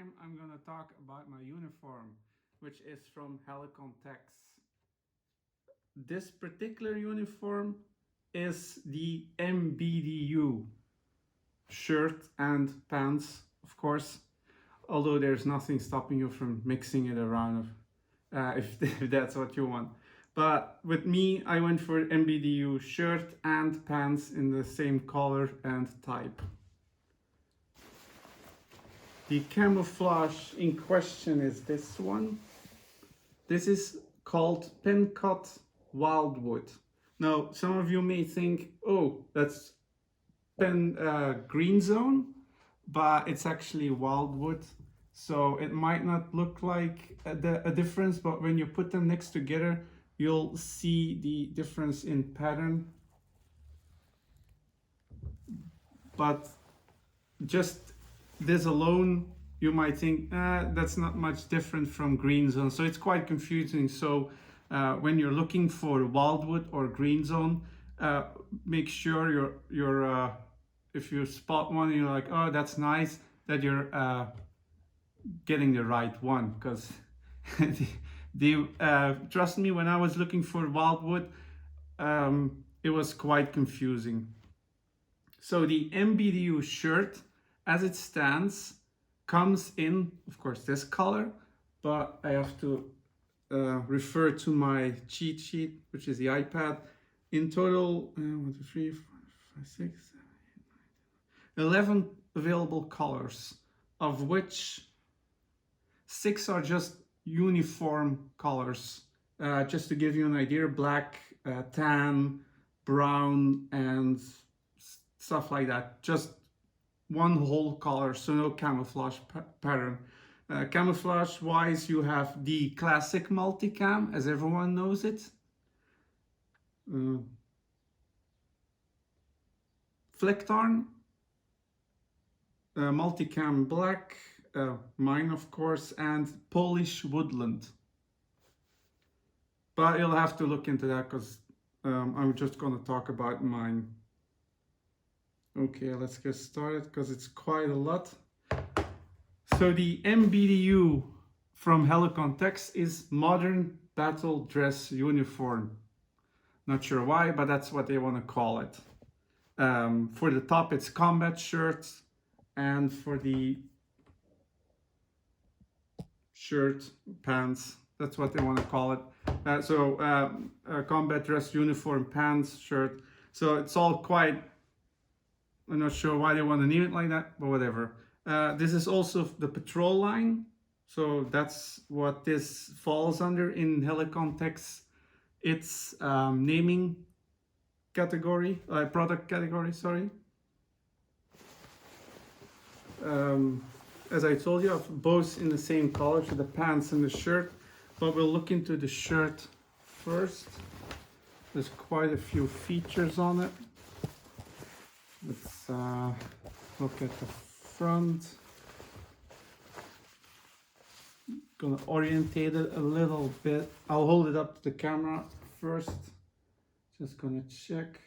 time I'm gonna talk about my uniform, which is from Helikon Tex. This particular uniform is the MBDU shirt and pants, of course, although there's nothing stopping you from mixing it around if that's what you want. But with me, I went for MBDU shirt and pants in the same color and type. The camouflage in question is this one. This is called Pencott Wildwood. Now, some of you may think, oh, that's green zone, but it's actually wildwood. So it might not look like a difference, but when you put them next together, you'll see the difference in pattern. But just this alone, you might think that's not much different from green zone. So it's quite confusing. So when you're looking for wildwood or green zone, make sure you're if you spot one and you're like, oh, that's nice, that you're getting the right one, because trust me, when I was looking for wildwood, it was quite confusing. So the MBDU shirt, as it stands, comes in, of course, this color, but I have to refer to my cheat sheet, which is the iPad. In total, 1, 2, 3, 4, 5, 6, 7, 8, 9, 11 available colors, of which 6 are just uniform colors. Just to give you an idea, black, tan, brown, and stuff like that. Just one whole color, so no camouflage pattern. Camouflage wise, you have the classic multicam, as everyone knows it. Flecktarn, multicam black, mine of course, and Polish woodland. But you'll have to look into that, because I'm just going to talk about mine. Okay, let's get started, because it's quite a lot. So the MBDU from Helikon Tex is Modern Battle Dress Uniform. Not sure why, but that's what they want to call it. For the top, it's combat shirts, and for the shirt, pants, that's what they want to call it. Combat dress uniform, pants, shirt. So it's all quite, I'm not sure why they want to name it like that, but whatever. This is also the patrol line. So that's what this falls under in Helikon Tex. It's naming category, product category, sorry. As I told you, I have both in the same color, so the pants and the shirt. But we'll look into the shirt first. There's quite a few features on it. Let's look at the front. Gonna orientate it a little bit. I'll hold it up to the camera first. Just gonna check.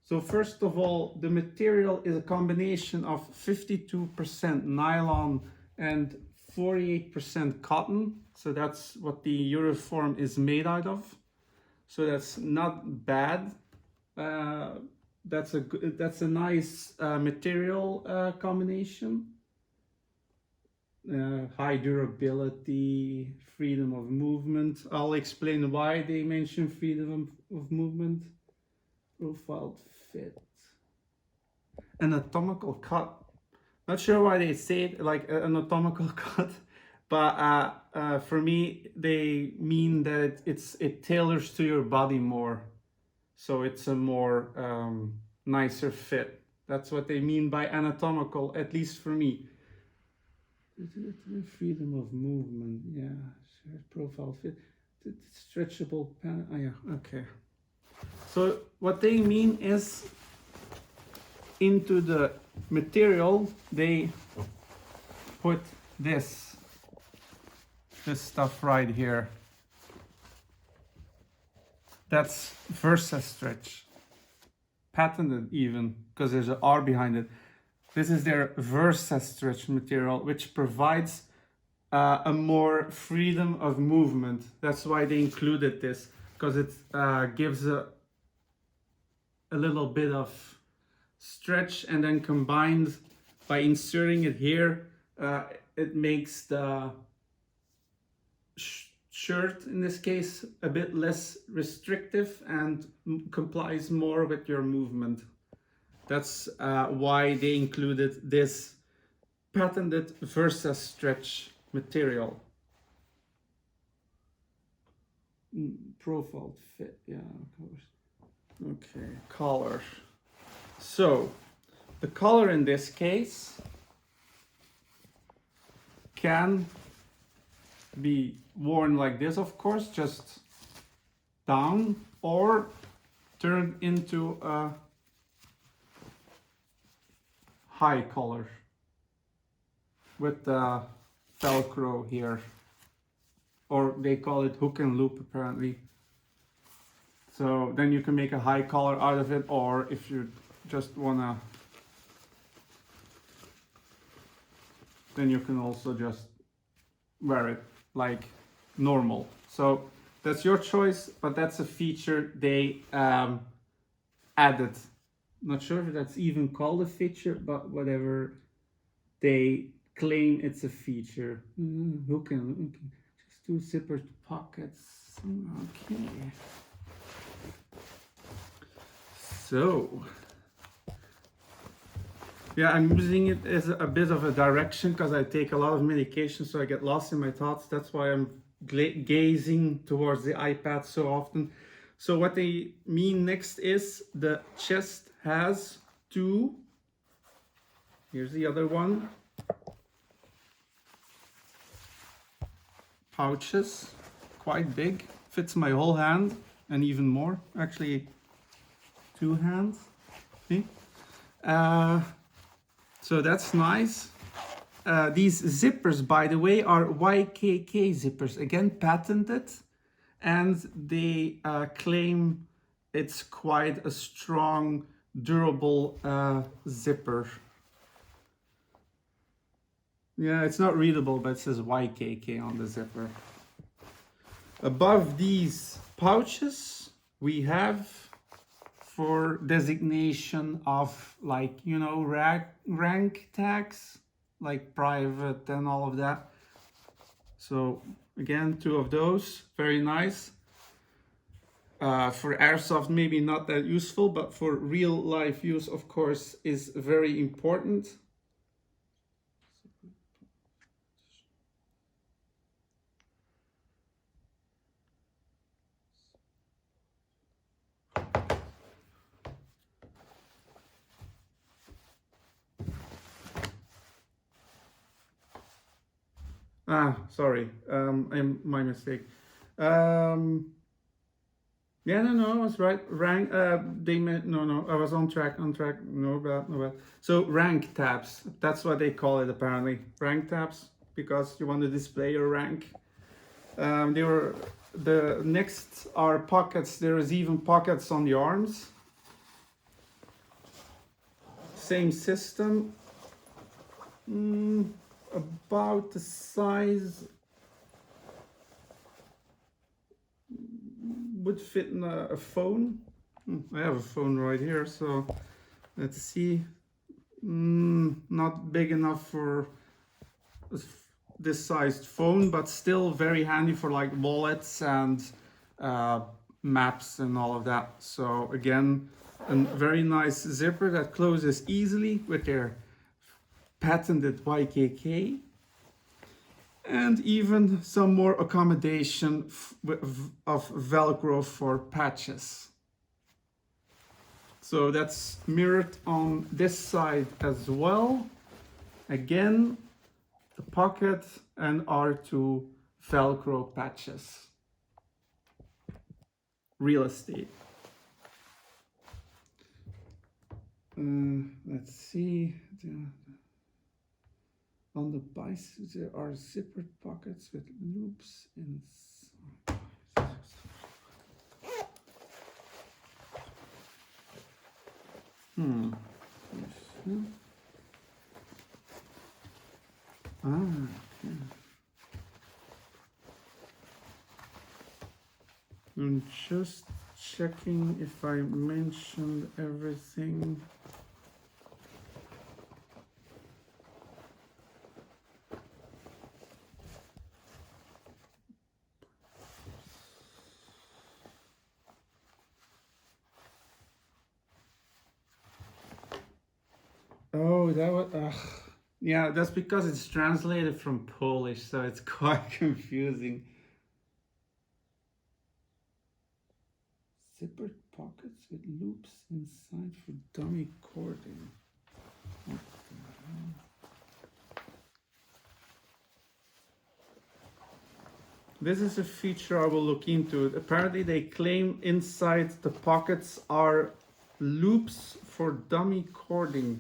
So first of all, the material is a combination of 52% nylon and 48% cotton. So that's what the uniform is made out of. So that's not bad. That's a nice material combination. High durability, freedom of movement. I'll explain why they mention freedom of movement. Profiled fit. Anatomical cut. Not sure why they say it like anatomical cut, but for me they mean that it tailors to your body more, so it's a more nicer fit. That's what they mean by anatomical, at least for me. Freedom of movement, yeah. Profile fit, stretchable pen. Oh yeah, okay. So what they mean is, into the material they put this stuff right here. That's Versa Stretch, patented even, because there's an R behind it. This is their Versa stretch material, which provides a more freedom of movement. That's why they included this, because it gives a little bit of stretch, and then combined by inserting it here, it makes the shirt in this case a bit less restrictive and complies more with your movement. That's why they included this patented Versa stretch material. Profile fit, yeah, of course. Okay, collar. So the collar in this case can be worn like this, of course, just down, or turned into a high collar with the Velcro here, or they call it hook and loop apparently. So then you can make a high collar out of it, or if you just wanna, then you can also just wear it like normal. So that's your choice, but that's a feature they added. Not sure if that's even called a feature, but whatever, they claim it's a feature. Hook and just 2 zipper pockets. Okay. So yeah, I'm using it as a bit of a direction because I take a lot of medication, so I get lost in my thoughts. That's why I'm gazing towards the iPad so often. So what they mean next is the chest has 2, here's the other one, pouches, quite big, fits my whole hand and even more, actually 2 hands. See? So that's nice. These zippers, by the way, are YKK zippers, again patented, and they claim it's quite a strong, durable zipper. Yeah, it's not readable, but it says YKK on the zipper. Above these pouches, we have for designation of, like, you know, rank tags, like private and all of that. So again, 2 of those, very nice. For Airsoft, maybe not that useful, but for real life use, of course, is very important. Sorry, my mistake. Yeah, no, I was right. Rank, they meant, no, I was on track, no bad. So rank tabs, that's what they call it apparently. Rank tabs, because you want to display your rank. The next are pockets. There is even pockets on the arms. Same system. About the size, would fit in a phone. I have a phone right here, so let's see. Not big enough for this sized phone, but still very handy for like wallets and maps and all of that. So again, a very nice zipper that closes easily with their patented YKK, and even some more accommodation of Velcro for patches. So that's mirrored on this side as well. Again, the pocket and R2 Velcro patches. Real estate. Let's see. On the biceps, there are zippered pockets with loops inside. Okay. I'm just checking if I mentioned everything. Oh, that was, yeah, that's because it's translated from Polish, so it's quite confusing. Zippered pockets with loops inside for dummy cording. What the hell? This is a feature I will look into. Apparently they claim inside the pockets are loops for dummy cording.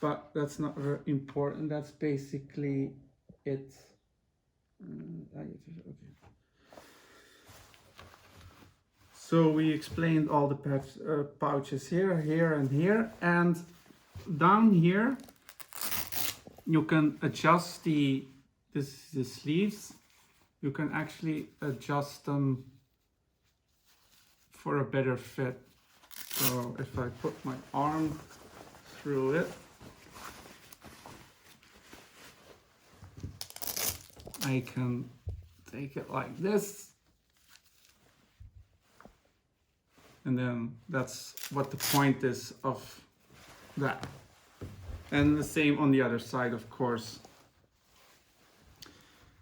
But that's not very important. That's basically it. Okay. So we explained all the pouches here, here, and here, and down here you can adjust the sleeves. You can actually adjust them for a better fit. So if I put my arm through it, I can take it like this, and then that's what the point is of that. And the same on the other side, of course.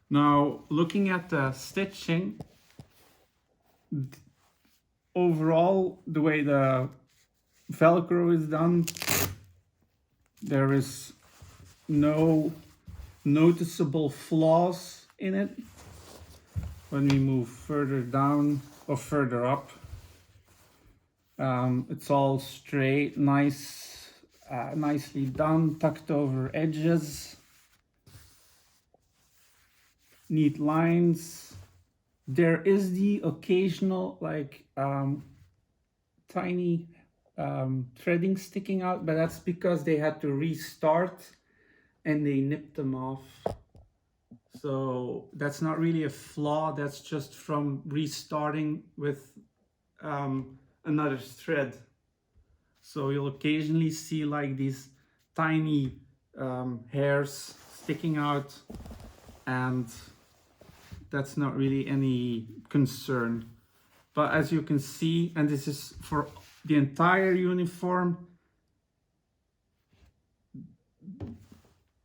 Now, looking at the stitching, overall, the way the Velcro is done, there is no noticeable flaws in it. When we move further down or further up, it's all straight, nicely done, tucked over edges, neat lines. There is the occasional tiny threading sticking out, but that's because they had to restart and they nipped them off. So that's not really a flaw, that's just from restarting with another thread. So you'll occasionally see like these tiny hairs sticking out, and that's not really any concern. But as you can see, and this is for the entire uniform,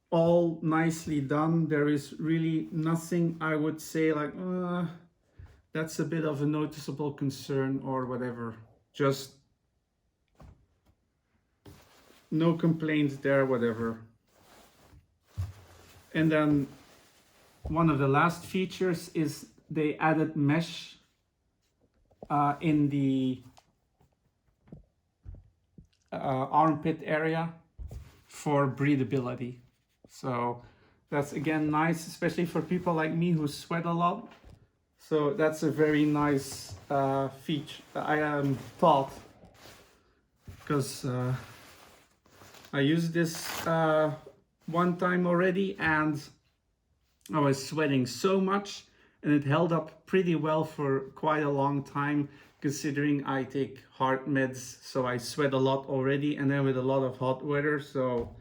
all nicely done. There is really nothing I would say like, that's a bit of a noticeable concern or whatever. Just no complaints there, whatever. And then one of the last features is they added mesh in the armpit area for breathability. So that's again nice, especially for people like me who sweat a lot. So that's a very nice feature, I thought, because I used this one time already and I was sweating so much, and it held up pretty well for quite a long time, considering I take heart meds, so I sweat a lot already, and then with a lot of hot weather, so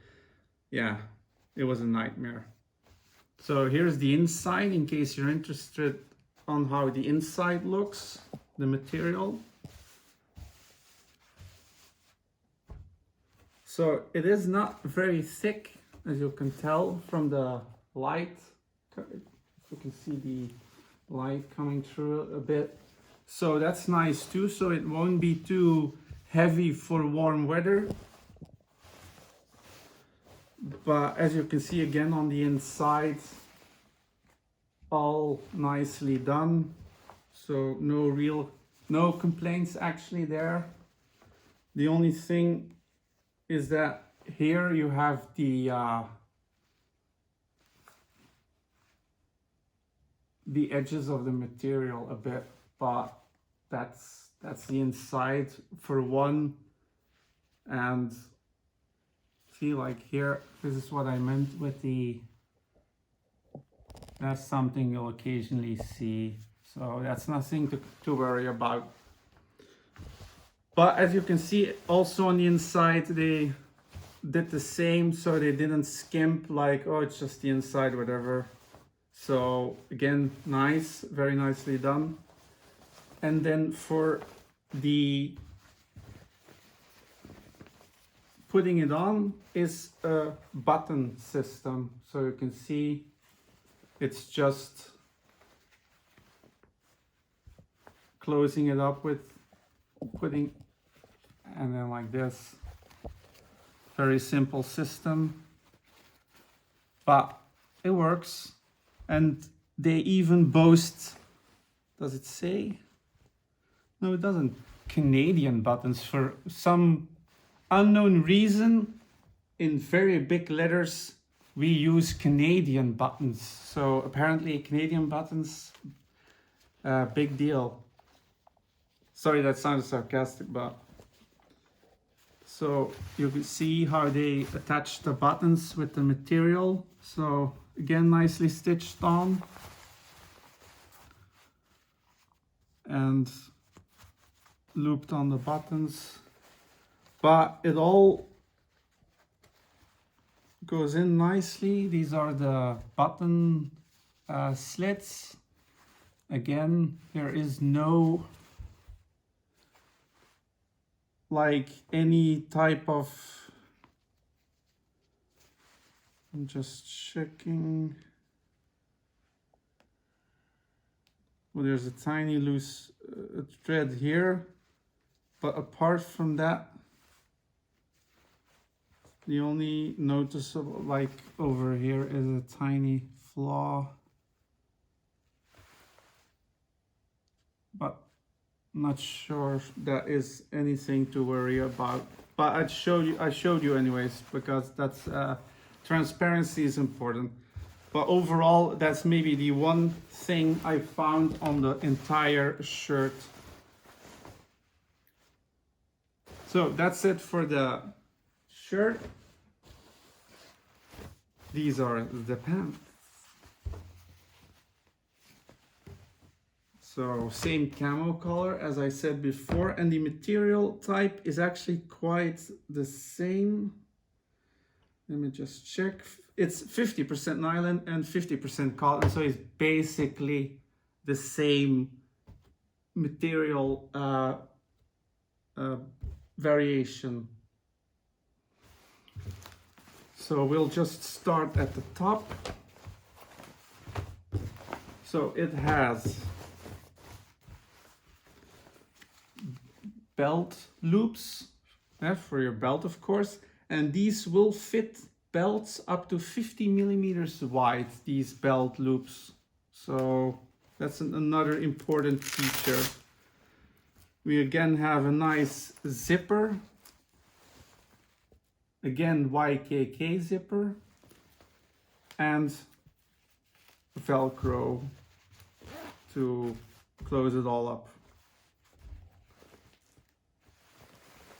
yeah, it was a nightmare. So here's the inside, in case you're interested on how the inside looks, the material. So it is not very thick, as you can tell from the light. You can see the light coming through a bit. So that's nice too, so it won't be too heavy for warm weather. But as you can see again on the inside, all nicely done. So no complaints actually there. The only thing is that here you have the edges of the material a bit, but that's the inside for one, and see, like here, this is what I meant with the, that's something you'll occasionally see. So that's nothing to worry about. But as you can see, also on the inside, they did the same, so they didn't skimp like, oh, it's just the inside, whatever. So again, nice, very nicely done. And then for the putting it on is a button system. So you can see it's just closing it up with putting, and then like this. Very simple system, but it works. And they even boast, does it say? No, it doesn't. Canadian buttons. For some unknown reason, in very big letters, we use Canadian buttons. So apparently Canadian buttons, big deal. Sorry, that sounded sarcastic, but. So you can see how they attach the buttons with the material. So again, nicely stitched on. And looped on the buttons. But it all goes in nicely. These are the button slits. Again, there is no like any type of, I'm just checking. Well, there's a tiny loose thread here, but apart from that, the only noticeable, like over here, is a tiny flaw, but not sure that is anything to worry about. But I showed you anyways, because that's transparency is important. But overall, that's maybe the one thing I found on the entire shirt. So that's it for the shirt. These are the pants. So same camo color as I said before, and the material type is actually quite the same. Let me just check. It's 50% nylon and 50% cotton, so it's basically the same material variation. So we'll just start at the top. So it has belt loops for your belt, of course, and these will fit belts up to 50 millimeters wide, these belt loops. So that's another important feature. We again have a nice zipper, again YKK zipper, and Velcro to close it all up.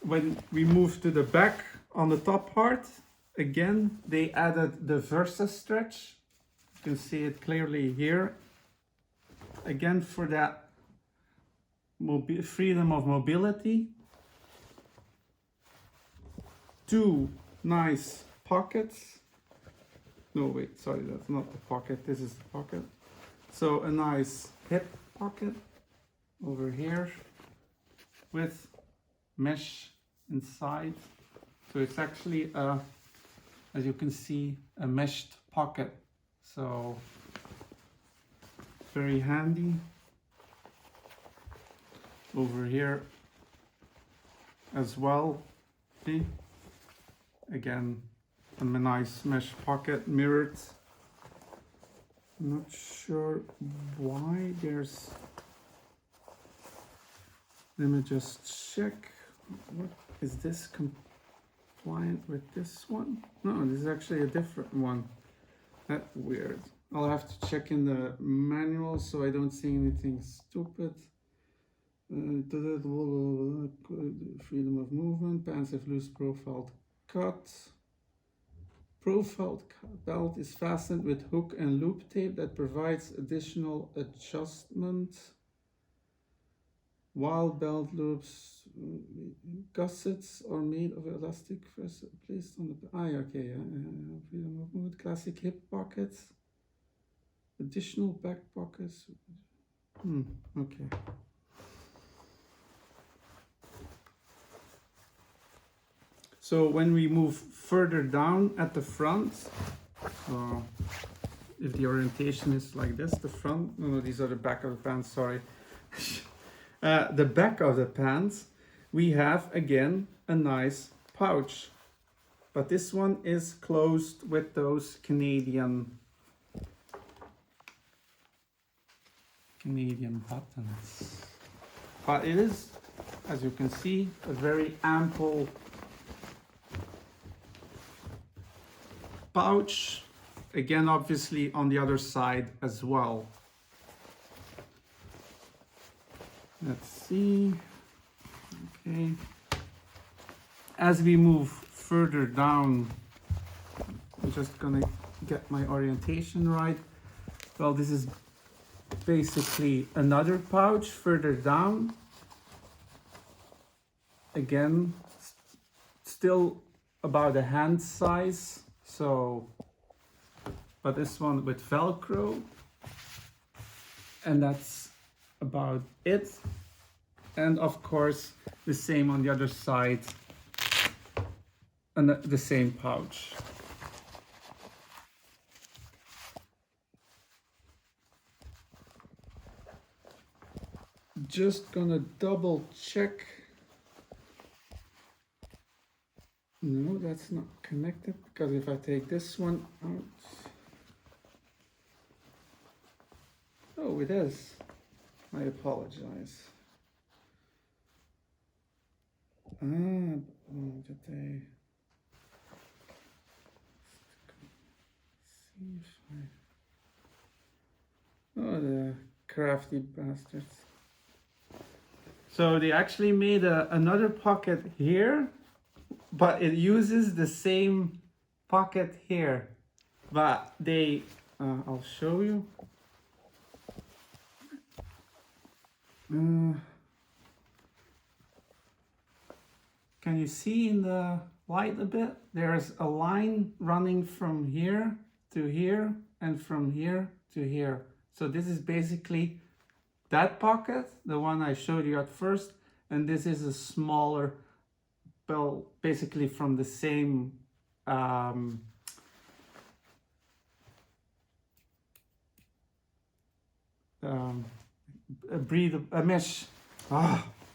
When we move to the back on the top part, again, they added the Versa stretch. You can see it clearly here. Again, for that freedom of mobility. Two nice pockets. No, wait, sorry, that's not the pocket. This is the pocket. So a nice hip pocket over here with mesh inside. So it's actually as you can see, a meshed pocket. So very handy. Over here as well. See? Again, a nice mesh pocket, mirrored. I'm not sure why there's, let me just check. What is this compliant with this one? No, this is actually a different one. That's weird. I'll have to check in the manual so I don't see anything stupid. Freedom of movement, pants have loose profiled cut. profile belt is fastened with hook and loop tape that provides additional adjustment. While belt loops, gussets are made of elastic placed on the okay, freedom of movement, classic hip pockets, additional back pockets. Okay. So when we move further down at the front, if the orientation is like this, the front, no, these are the back of the pants, sorry. The back of the pants, we have again a nice pouch, but this one is closed with those Canadian buttons. But it is, as you can see, a very ample pouch, again obviously on the other side as well. Let's see. Okay. As we move further down, I'm just gonna get my orientation right. Well, this is basically another pouch further down. Again, still about a hand size. So, but this one with Velcro, and that's about it. And of course, the same on the other side, and the same pouch. Just gonna double check. No, that's not connected, because if I take this one out, oh, it is. I apologize. Did they see if I... Oh, the crafty bastards. So they actually made another pocket here, but it uses the same pocket here. But they, I'll show you. Can you see in the light a bit? There's a line running from here to here and from here to here. So this is basically that pocket, the one I showed you at first, and this is a smaller belt, basically from the same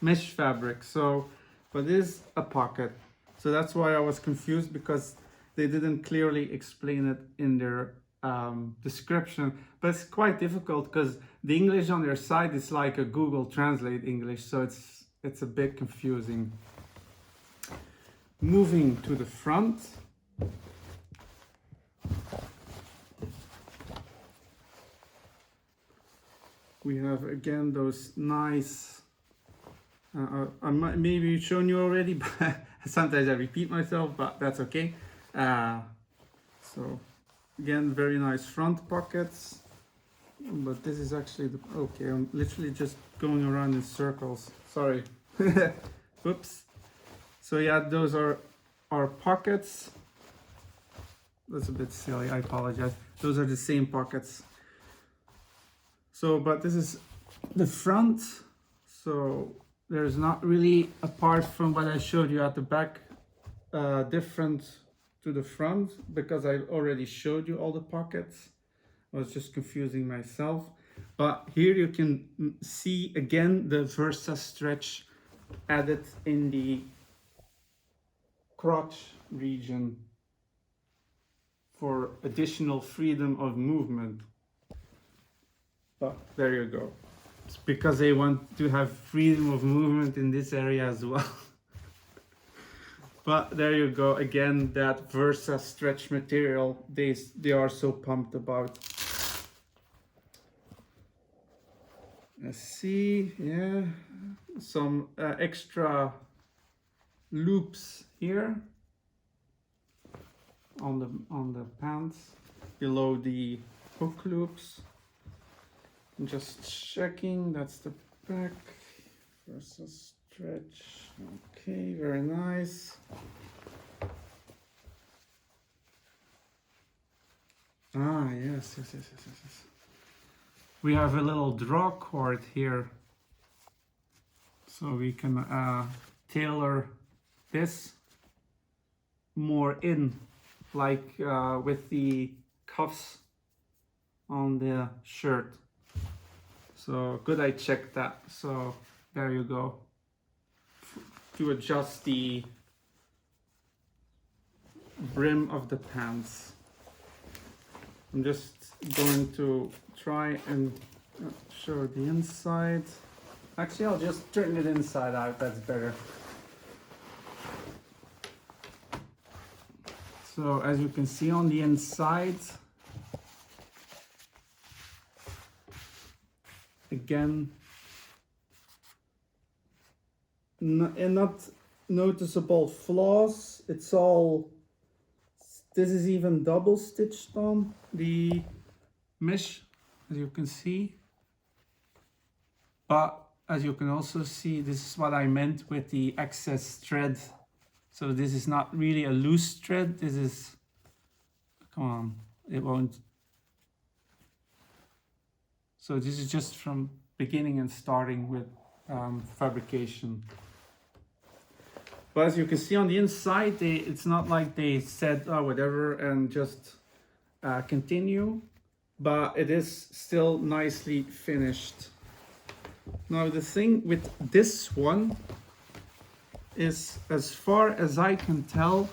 mesh fabric. So, but it is a pocket. So that's why I was confused, because they didn't clearly explain it in their description. But it's quite difficult because the English on their site is like a Google Translate English, so it's a bit confusing. Moving to the front. We have again those nice, I might maybe shown you already, but sometimes I repeat myself, but that's okay. So again, very nice front pockets, but this is actually the, okay, I'm literally just going around in circles, sorry. Whoops. So yeah, those are our pockets. That's a bit silly, I apologize. Those are the same pockets. So, but this is the front. So there's not really, apart from what I showed you at the back, different to the front, because I already showed you all the pockets. I was just confusing myself. But here you can see again the Versa stretch added in the crotch region for additional freedom of movement. But there you go. It's because they want to have freedom of movement in this area as well. But there you go, again, that Versa stretch material they are so pumped about. Let's see, yeah, some extra loops here on the pants below the hook loops. I'm just checking, that's the back versus stretch. Okay, very nice. Ah, yes. We have a little draw cord here, so we can tailor this more in, like with the cuffs on the shirt. So good, I checked that. So there you go. To adjust the brim of the pants. I'm just going to try and show the inside. Actually, I'll just turn it inside out, that's better. So as you can see on the inside, again, not noticeable flaws. It's all, this is even double stitched on the mesh, as you can see. But as you can also see, this is what I meant with the excess thread. So this is not really a loose thread. This is, come on, it won't. So this is just from beginning and starting with fabrication. But as you can see on the inside, it's not like they said, oh, whatever, and just continue. But it is still nicely finished. Now the thing with this one is, as far as I can tell,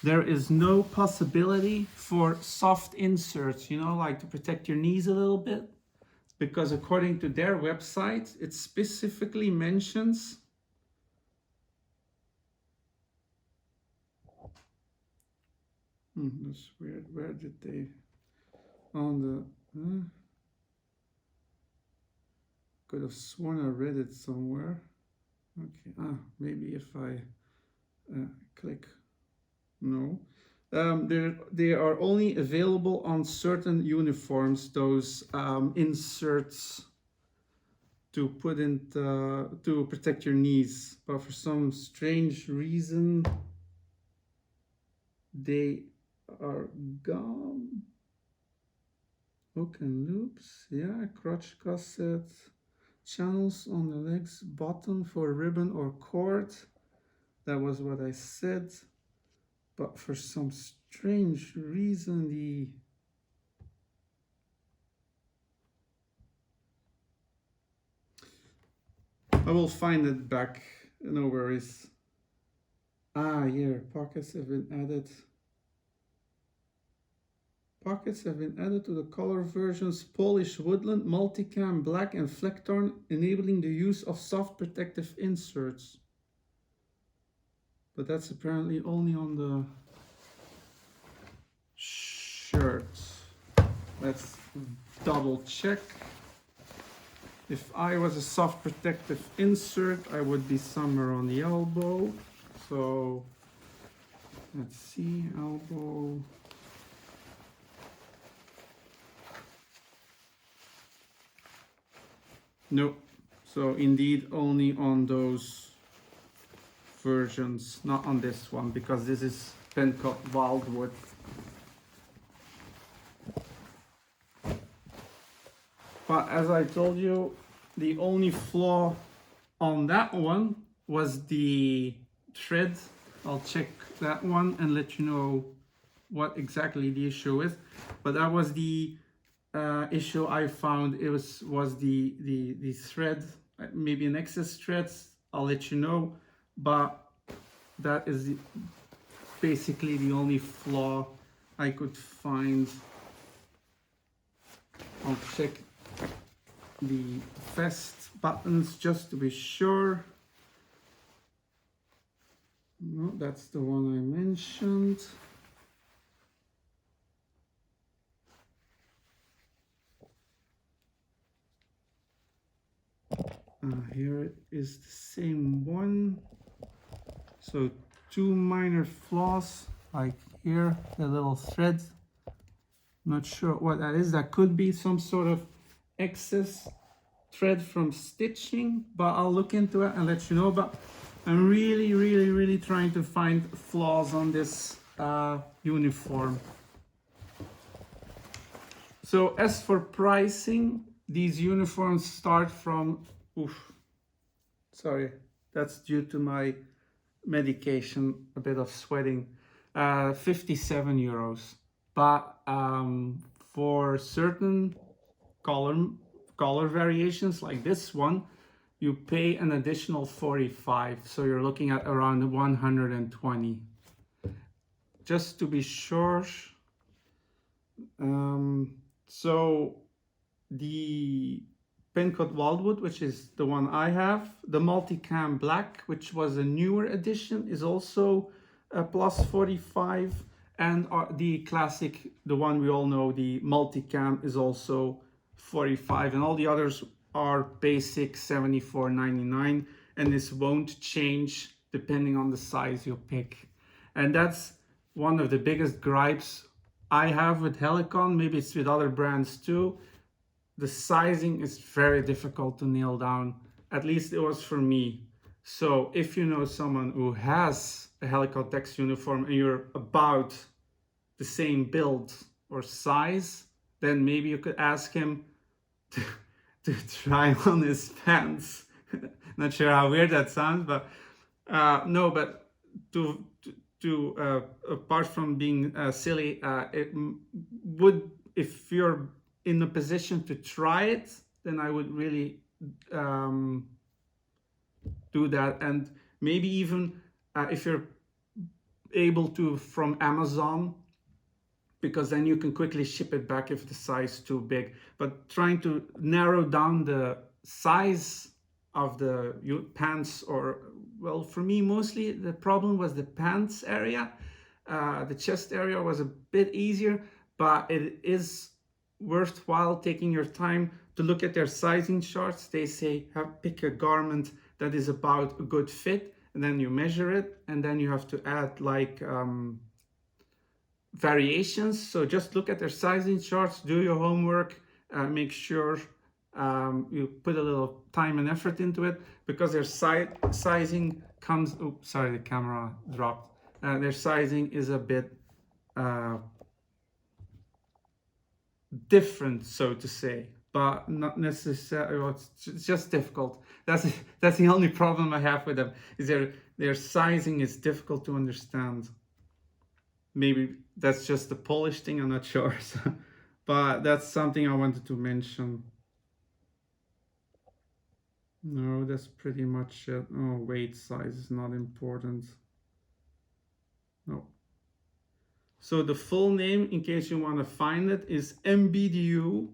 there is no possibility for soft inserts, you know, like to protect your knees a little bit. Because according to their website, it specifically mentions that's weird. Where did they on the could have sworn I read it somewhere. Okay, maybe if I click no. They are only available on certain uniforms, those inserts to put in to protect your knees, but for some strange reason they are gone. Hook and loops, yeah, crotch gusset, channels on the legs, button for ribbon or cord. That was what I said. But for some strange reason, I will find it back, no worries. Here, pockets have been added. Pockets have been added to the color versions Polish Woodland, Multicam, Black and Fleckthorn, enabling the use of soft protective inserts. But that's apparently only on the shirt. Let's double check. If I was a soft protective insert, I would be somewhere on the elbow. So let's see, elbow. Nope. So indeed only on those versions, not on this one, because this is Pencott Wildwood. But as I told you, the only flaw on that one was the thread. I'll check that one and let you know what exactly the issue is. But that was the issue I found. It was the thread, maybe an excess thread. I'll let you know. But that is basically the only flaw I could find. I'll check the vest buttons just to be sure. No, that's the one I mentioned. Here it is the same one. So two minor flaws. like here, the little thread. Not sure what that is. That could be some sort of excess thread from stitching, but I'll look into it and let you know. But I'm really trying to find flaws on this uniform. So as for pricing, these uniforms start from, sorry, that's due to my medication, a bit of sweating, 57 euros. But for certain color variations like this one, you pay an additional 45, so you're looking at around 120. Just to be sure, so the Pencott Wildwood, which is the one I have, the multicam black, which was a newer edition, is also a plus 45, and the classic, the one we all know, the multicam, is also 45, and all the others are basic 74.99, and this won't change depending on the size you pick. And that's one of the biggest gripes I have with Helikon. Maybe it's with other brands too. The sizing is very difficult to nail down. At least it was for me. So if you know someone who has a Helikon Tex uniform and you're about the same build or size, then maybe you could ask him to try on his pants. Not sure how weird that sounds, but no, but apart from being silly, it would, if you're in a position to try it, then I would really do that. And maybe even if you're able to, from Amazon, because then you can quickly ship it back if the size is too big. But trying to narrow down the size of the pants, or, well, for me mostly the problem was the pants area. The chest area was a bit easier, but it is worthwhile taking your time to look at their sizing charts. They say pick a garment that is about a good fit, and then you measure it, and then you have to add like variations. So just look at their sizing charts, do your homework, make sure you put a little time and effort into it, because their sizing comes, oops, sorry, the camera dropped. Their sizing is a bit different, so to say, but not necessarily, it's just difficult. That's the only problem I have with them, is their sizing is difficult to understand. Maybe that's just the Polish thing, I'm not sure. But that's something I wanted to mention. No, that's pretty much it. Oh, weight size is not important. No. So the full name, in case you want to find it, is MBDU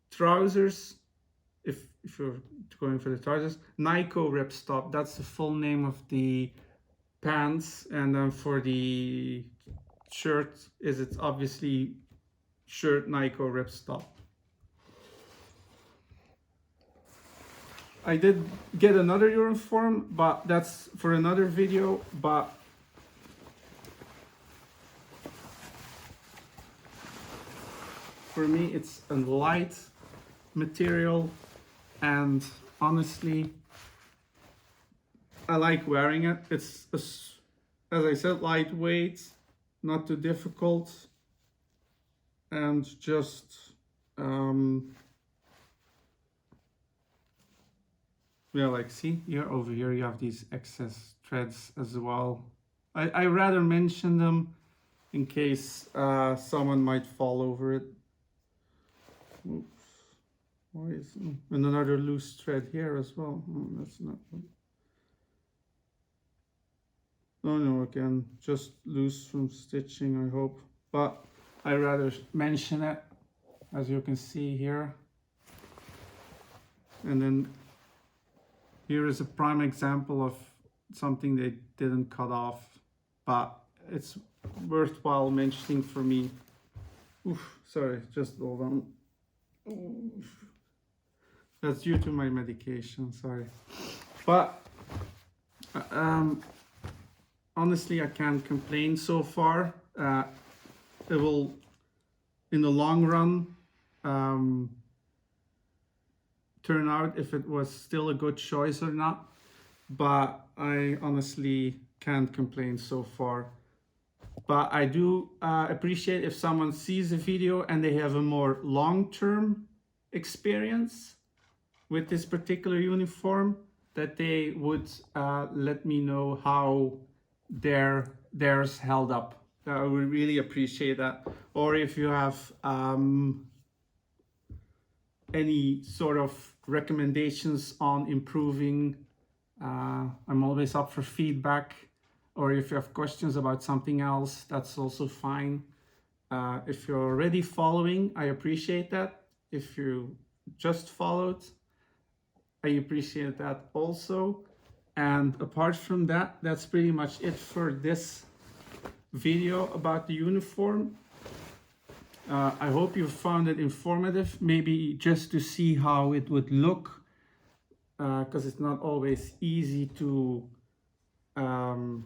trousers. If you're going for the trousers, Nyco ripstop. That's the full name of the pants. And then for the shirt, it's obviously shirt Nyco ripstop. I did get another uniform, but that's for another video. But for me, it's a light material, and honestly, I like wearing it. It's, as I said, lightweight, not too difficult, and just yeah, like see here, over here you have these excess threads as well. I rather mention them in case someone might fall over it. Oops. Why is, and another loose thread here as well. Oh, that's not good. Oh no, again, just loose from stitching, I hope. But I rather mention it, as you can see here. And then here is a prime example of something they didn't cut off, but it's worthwhile mentioning for me. Oof, sorry, just hold on. Oof. That's due to my medication, sorry. But honestly, I can't complain so far. It will, in the long run, turn out if it was still a good choice or not. But I honestly can't complain so far. But I do appreciate if someone sees a video and they have a more long-term experience with this particular uniform, that they would let me know how theirs held up. I would really appreciate that. Or if you have any sort of recommendations on improving, I'm always up for feedback. Or if you have questions about something else, that's also fine. If you're already following, I appreciate that. If you just followed, I appreciate that also. And apart from that, that's pretty much it for this video about the uniform. I hope you found it informative, maybe just to see how it would look, because it's not always easy to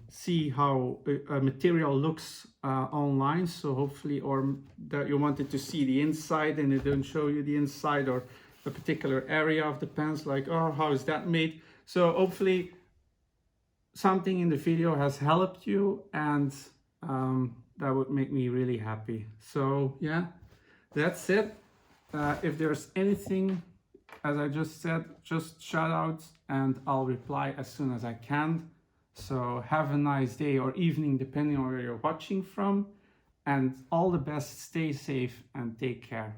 see how a material looks online. So hopefully, or that you wanted to see the inside and it didn't show you the inside, or a particular area of the pants, like, oh, how is that made? So hopefully something in the video has helped you, and that would make me really happy. So yeah, that's it. If there's anything, as I just said, just shout out and I'll reply as soon as I can. So have a nice day or evening, depending on where you're watching from, and all the best. Stay safe and take care.